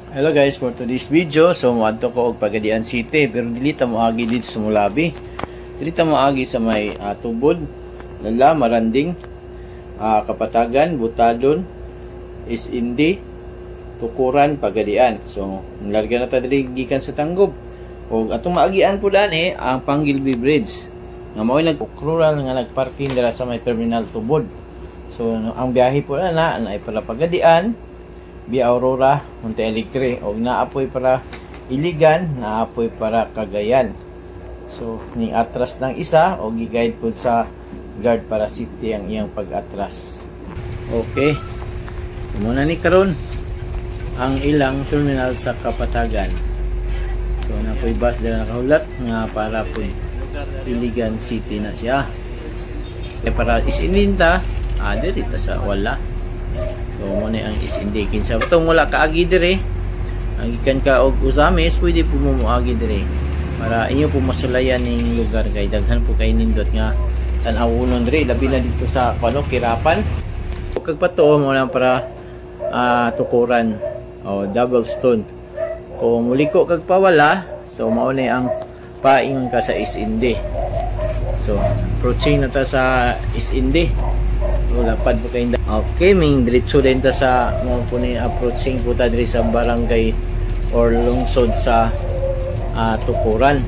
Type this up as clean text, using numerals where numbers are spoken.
Hello guys, for today's video, so muadto ko og Pagadian City pero dili ta moagi dito sa Mulabi. Dili ta moagi sa may Tubod, Lala, Maranding, Kapatagan, Butadon, Is-Indi, Tukuran, Pagadian. So, larga na ta diri gikan sa Tanggob. Og atong maagian pud ani ang Panggilby Bridge. Nga mao nag-rural nga nagparking dira sa may Terminal Tubod. So, ang biyahe pud na ay para Pagadian, Via Aurora, Monte Alegre, o naapoy para Iligan, naapoy para Cagayan. So, ning atras ng isa, o gi-guide po sa guard para safety ang iyang pag-atras. Okay. Muna ni karon ang ilang terminal sa Kapatagan. So, napoy bus dala nakahulat nga para po Iligan City na siya. So, para isininta, dito sa wala. So, muna ang is-indikin sa itong wala kaagi dire. Ang ikan ka og usamis, pwede po mo moagi dire. Para inyo po masulayan ng lugar kay daghan po kay nindot nga tan-awunon dire. Labi na dito sa Kirapan. Kagpato mo lang para Tukuran o Double Stone. Kung muliko kag pawala, so mauna ang paingon ka sa is-indi. So, approaching na ta sa is-indi. Lapad po kayo. Okay, may diretso din ta sa mga po na approaching po ta diri sa barangay or lungsod sa Tukuran.